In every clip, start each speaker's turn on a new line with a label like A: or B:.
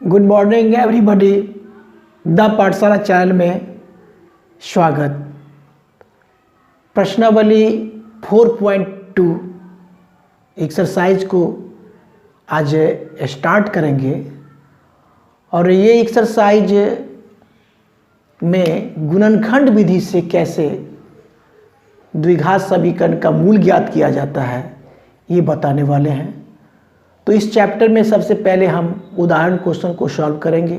A: Good morning everybody. The पाठशाला channel में स्वागत। प्रश्नावली 4.2 एक्सरसाइज को आज स्टार्ट करेंगे और ये एक्सरसाइज में गुणनखंड विधि से कैसे द्विघात समीकरण का मूल ज्ञात किया जाता है ये बताने वाले हैं। तो इस चैप्टर में सबसे पहले हम उदाहरण क्वेश्चन को सॉल्व करेंगे।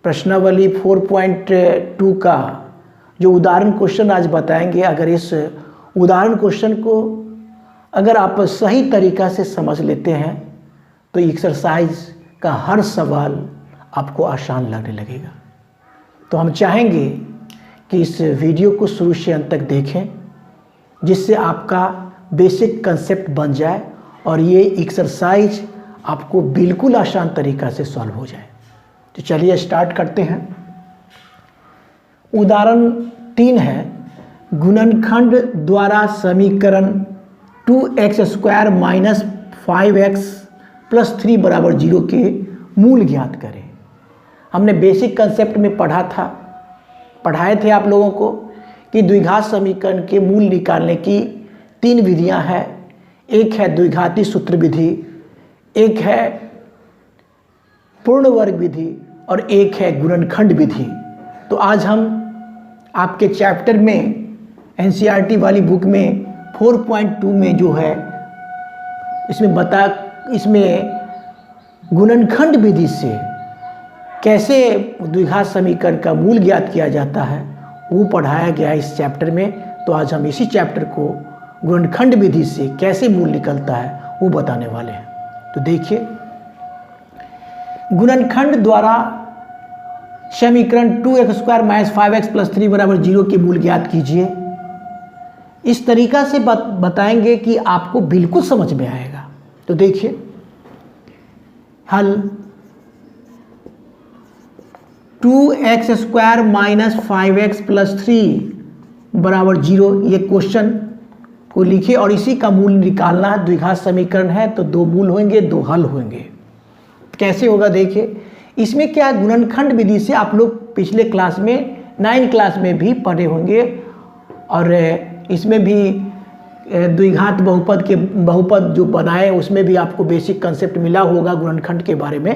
A: प्रश्नावली 4.2 का जो उदाहरण क्वेश्चन आज बताएंगे, अगर इस उदाहरण क्वेश्चन को अगर आप सही तरीक़ा से समझ लेते हैं तो एक्सरसाइज का हर सवाल आपको आसान लगने लगेगा। तो हम चाहेंगे कि इस वीडियो को शुरू से अंत तक देखें, जिससे आपका बेसिक कंसेप्ट बन जाए और ये एक्सरसाइज आपको बिल्कुल आसान तरीक़ा से सॉल्व हो जाए। तो चलिए स्टार्ट करते हैं। उदाहरण 3 है, गुणनखंड द्वारा समीकरण 2x² - 5x + 3 = 0 के मूल ज्ञात करें। हमने बेसिक कंसेप्ट में पढ़ाए थे आप लोगों को कि द्विघात समीकरण के मूल निकालने की 3 विधियां हैं। एक है द्विघाती सूत्र विधि, एक है पूर्ण वर्ग विधि और एक है गुणनखंड विधि। तो आज हम आपके चैप्टर में एनसीईआरटी वाली बुक में 4.2 में जो है इसमें गुणनखंड विधि से कैसे द्विघात समीकरण का मूल ज्ञात किया जाता है वो पढ़ाया गया है इस चैप्टर में। तो आज हम इसी चैप्टर को गुणनखंड विधि से कैसे मूल निकलता है वो बताने वाले हैं। तो देखिए, गुणनखंड द्वारा समीकरण 2x² - 5x + 3 = 0 के मूल ज्ञात कीजिए। इस तरीका से बताएंगे कि आपको बिल्कुल समझ में आएगा। तो देखिए, हल 2x² - 5x + 3 = 0 ये क्वेश्चन को लिखे और इसी का मूल निकालना है। द्विघात समीकरण है तो 2 मूल होंगे, 2 हल होंगे। कैसे होगा देखिए, इसमें क्या गुणनखंड विधि से आप लोग पिछले क्लास में 9 क्लास में भी पढ़े होंगे और इसमें भी द्विघात बहुपद जो बनाए उसमें भी आपको बेसिक कंसेप्ट मिला होगा गुणनखंड के बारे में।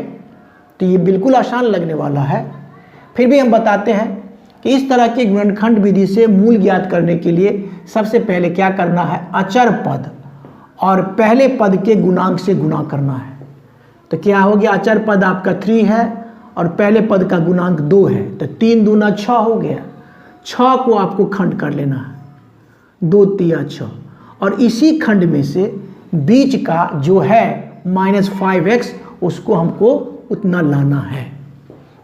A: तो ये बिल्कुल आसान लगने वाला है। फिर भी हम बताते हैं कि इस तरह के गुणनखंड विधि से मूल ज्ञात करने के लिए सबसे पहले क्या करना है, अचर पद और पहले पद के गुणांक से गुणा करना है। तो क्या हो गया, अचर पद आपका 3 है और पहले पद का गुणांक 2 है, तो 3 दूना 6 हो गया। 6 को आपको खंड कर लेना है, 2 तिया 6, और इसी खंड में से बीच का जो है -5x उसको हमको उतना लाना है।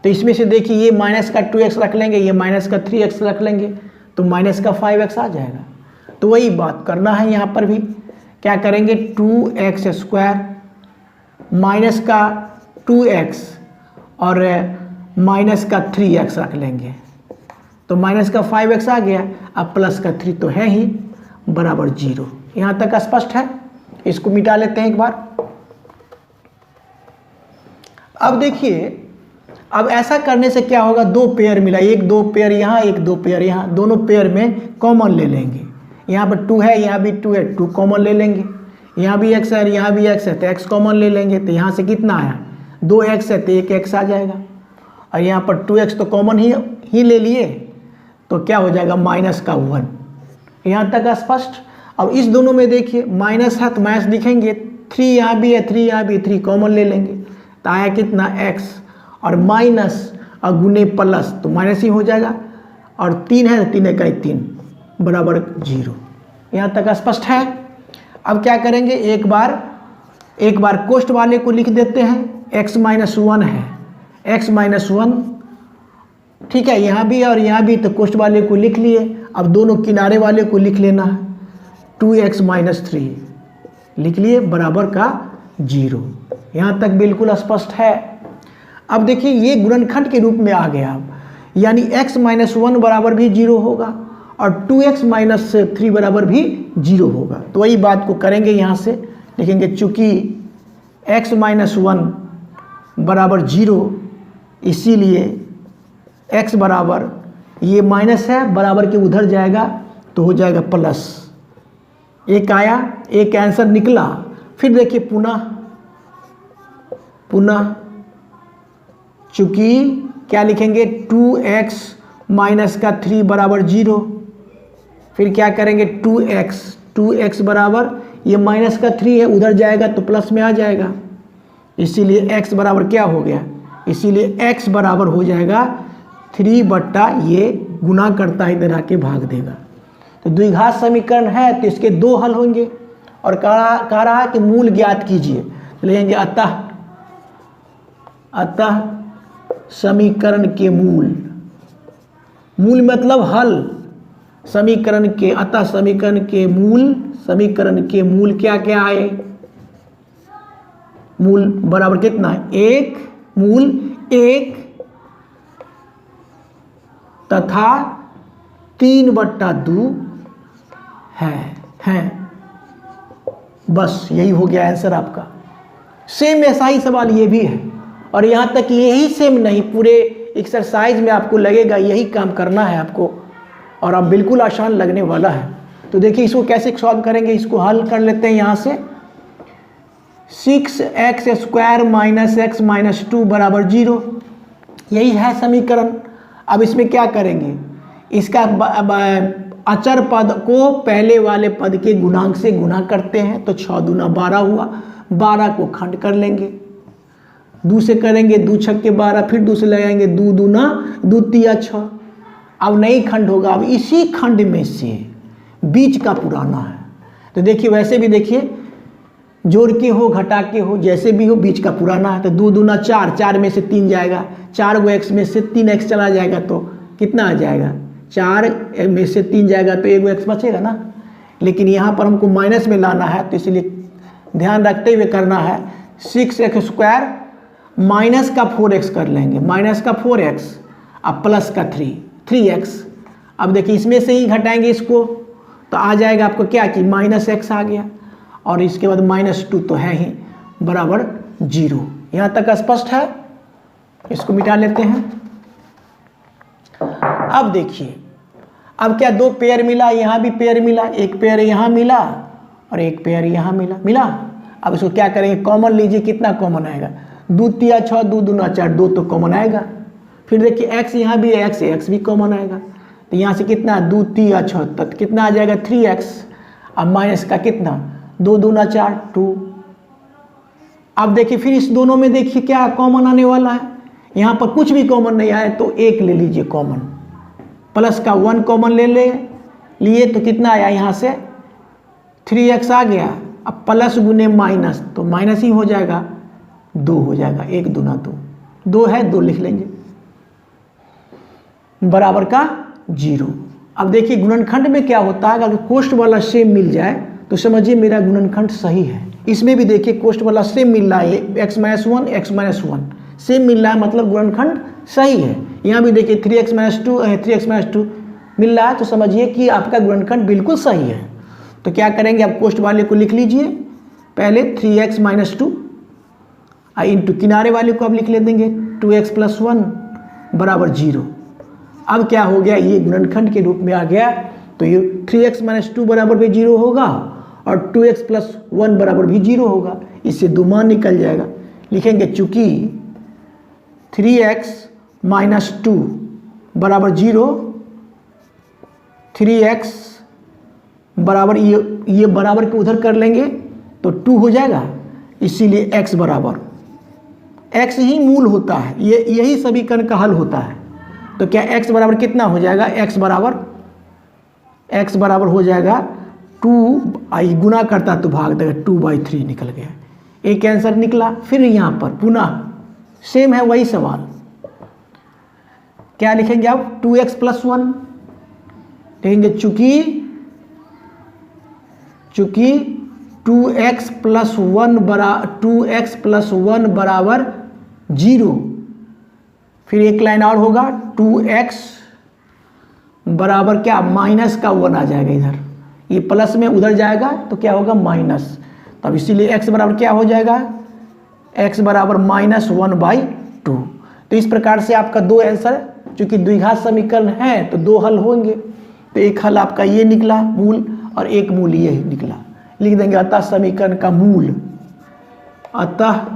A: तो इसमें से देखिए, ये माइनस का 2x रख लेंगे, ये माइनस का 3x रख लेंगे तो माइनस का 5x आ जाएगा। तो वही बात करना है यहाँ पर भी। क्या करेंगे, 2x² माइनस का 2x और माइनस का 3x रख लेंगे तो माइनस का 5x आ गया। अब प्लस का 3 तो है ही बराबर 0। यहाँ तक स्पष्ट है। इसको मिटा लेते हैं एक बार। अब देखिए, अब ऐसा करने से क्या होगा, 2 पेयर मिला, 1-2 पेयर यहाँ, 1-2 पेयर यहाँ, दोनों पेयर में कॉमन ले लेंगे। यहाँ पर 2 है, यहाँ भी 2 है, 2 कॉमन ले लेंगे। यहाँ भी x है, यहाँ भी x है तो x कॉमन ले लेंगे। तो यहाँ से कितना आया, 2x है तो 1x आ जाएगा और यहाँ पर 2x तो कॉमन ही ले लिए तो क्या हो जाएगा, -1। यहाँ तक स्पष्ट। अब इस दोनों में देखिए, माइनस है तो माइनस लिखेंगे, 3 यहाँ भी है, 3 यहाँ भी, 3 कॉमन ले लेंगे तो आया कितना, x, और माइनस और गुने प्लस तो माइनस ही हो जाएगा, और 3 है तो 3 × 3 बराबर 0। यहाँ तक स्पष्ट है। अब क्या करेंगे, एक बार कोष्ठ वाले को लिख देते हैं। x - 1 है, x - 1 ठीक है, यहाँ भी और यहाँ भी, तो कोष्ठ वाले को लिख लिए। अब दोनों किनारे वाले को लिख लेना है, 2x - 3 लिख लिए बराबर का 0। यहाँ तक बिल्कुल स्पष्ट है। अब देखिए, ये गुणनखंड के रूप में आ गया, यानी x - 1 बराबर भी 0 होगा और 2x - 3 बराबर भी 0 होगा। तो वही बात को करेंगे, यहाँ से लिखेंगे चूँकि x माइनस 1 बराबर 0, इसीलिए x बराबर ये माइनस है, बराबर के उधर जाएगा तो हो जाएगा प्लस। एक आया, एक आंसर निकला। फिर देखिए पुनः चूंकि क्या लिखेंगे 2x माइनस का 3 बराबर 0, फिर क्या करेंगे 2x बराबर ये माइनस का 3 है, उधर जाएगा तो प्लस में आ जाएगा, इसीलिए x बराबर क्या हो गया, इसीलिए x बराबर हो जाएगा 3 बट्टा ये गुना करता है इधर आके भाग देगा। तो द्विघात समीकरण है तो इसके दो हल होंगे और कह रहा है कि मूल ज्ञात कीजिए, तो लेंगे अतः समीकरण के मूल मतलब हल, अतः समीकरण के मूल क्या क्या आए, मूल बराबर कितना है, मूल 1 तथा 3/2 है। बस यही हो गया आंसर आपका। सेम ऐसा ही सवाल ये भी है, और यहाँ तक यही सेम नहीं, पूरे एक्सरसाइज में आपको लगेगा यही काम करना है आपको, और अब बिल्कुल आसान लगने वाला है। तो देखिए इसको कैसे सॉल्व करेंगे, इसको हल कर लेते हैं यहाँ से। 6x² माइनस x माइनस 2 बराबर 0, यही है समीकरण। अब इसमें क्या करेंगे, इसका अचर पद को पहले वाले पद के गुणांक से गुना करते हैं, तो 6 दूना 12 हुआ, 12 को खंड कर लेंगे, 2 से करेंगे 2 छक्के 12, फिर 2 से लगाएंगे 2 दूना 2 तिया 6। अब नहीं खंड होगा, अब इसी खंड में से बीच का पुराना है, तो देखिए वैसे भी देखिए जोड़ के हो घटा के हो जैसे भी हो बीच का पुराना है, तो 2 दूना 4, 4 में से 3 जाएगा, 4 गो x में से 3x चला जाएगा तो कितना आ जाएगा, 4 में से 3 जाएगा तो 1 x बचेगा ना। लेकिन यहाँ पर हमको माइनस में लाना है, तो इसलिए ध्यान रखते हुए करना है। 6x² माइनस का 4x कर लेंगे, माइनस का 4x, अब प्लस का 3x। अब देखिए इसमें से ही घटाएंगे इसको, तो आ जाएगा आपको क्या कि -x आ गया, और इसके बाद -2 तो है ही बराबर 0। यहाँ तक स्पष्ट है, इसको मिटा लेते हैं। अब देखिए, अब क्या 2 पेयर मिला, यहाँ भी पेयर मिला, एक पेयर यहाँ मिला और एक पेयर यहाँ मिला। अब इसको क्या करेंगे, कॉमन लीजिए, कितना कॉमन आएगा, 2 तिया 6, 2 दूना 4, 2 तो कॉमन आएगा। फिर देखिए x यहाँ भी है, x भी कॉमन आएगा, तो यहाँ से कितना 2 तिया 6 तक कितना आ जाएगा 3x। अब माइनस का कितना 2 दूना 4, 2। अब देखिए फिर इस दोनों में देखिए क्या कॉमन आने वाला है, यहाँ पर कुछ भी कॉमन नहीं आए तो 1 ले लीजिए कॉमन, प्लस का 1 कॉमन लिए तो कितना आया, यहाँ से 3x आ गया। अब प्लस गुने माइनस तो माइनस ही हो जाएगा, 2 हो जाएगा, 1 दूना 2 है, 2 लिख लेंगे बराबर का 0। अब देखिए गुणनखंड में क्या होता है, अगर कोष्ठ वाला सेम मिल जाए तो समझिए मेरा गुणनखंड सही है। इसमें भी देखिए कोष्ठ वाला सेम मिल रहा है, x माइनस 1 सेम मिल रहा है, मतलब गुणनखंड सही है। यहाँ भी देखिए 3x माइनस 2 मिल रहा है, तो समझिए कि आपका गुणनखंड बिल्कुल सही है। तो क्या करेंगे, आप कोष्ठ वाले को लिख लीजिए, पहले 3x माइनस 2 इंटू किनारे वाले को आप लिख ले देंगे 2x प्लस 1 बराबर 0। अब क्या हो गया, ये गुणनखंड के रूप में आ गया, तो ये 3x माइनस 2 बराबर भी 0 होगा और 2x प्लस 1 बराबर भी 0 होगा, इससे 2 मान निकल जाएगा। लिखेंगे चूँकि 3x माइनस 2 बराबर 0, 3x बराबर ये बराबर के उधर कर लेंगे तो 2 हो जाएगा, इसीलिए x बराबर, x ही मूल होता है, यही समीकरण का हल होता है। तो क्या x बराबर कितना हो जाएगा, x बराबर हो जाएगा 2, गुना करता तो भाग देगा, 2/3 निकल गया, एक आंसर निकला। फिर यहाँ पर पुनः सेम है वही सवाल, क्या लिखेंगे आप 2x प्लस 1 लिखेंगे, चूंकि 2x प्लस 1 बराबर 0। फिर एक लाइन और होगा, 2x बराबर क्या माइनस का 1 आ जाएगा, इधर ये प्लस में उधर जाएगा तो क्या होगा माइनस, तब इसीलिए x बराबर क्या हो जाएगा x बराबर -1/2। तो इस प्रकार से आपका दो आंसर, चूंकि द्विघात समीकरण है तो दो हल होंगे, तो एक हल आपका ये निकला मूल और एक मूल ये निकला। लिख देंगे अतः समीकरण का मूल, अतः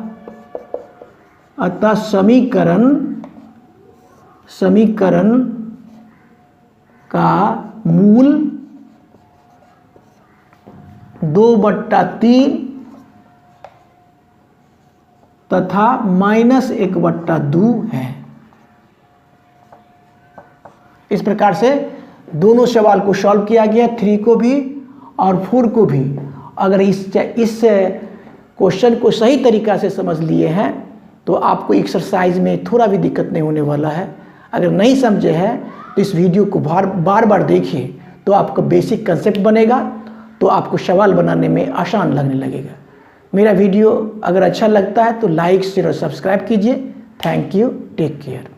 A: समीकरण का मूल 2/3 तथा -1/2 है। इस प्रकार से दोनों सवाल को सॉल्व किया गया, 3 को भी और 4 को भी। अगर इस क्वेश्चन को सही तरीका से समझ लिए हैं तो आपको एक्सरसाइज में थोड़ा भी दिक्कत नहीं होने वाला है। अगर नहीं समझे हैं तो इस वीडियो को बार बार देखिए, तो आपका बेसिक कंसेप्ट बनेगा, तो आपको सवाल बनाने में आसान लगने लगेगा। मेरा वीडियो अगर अच्छा लगता है तो लाइक शेयर और सब्सक्राइब कीजिए। Thank you, take care.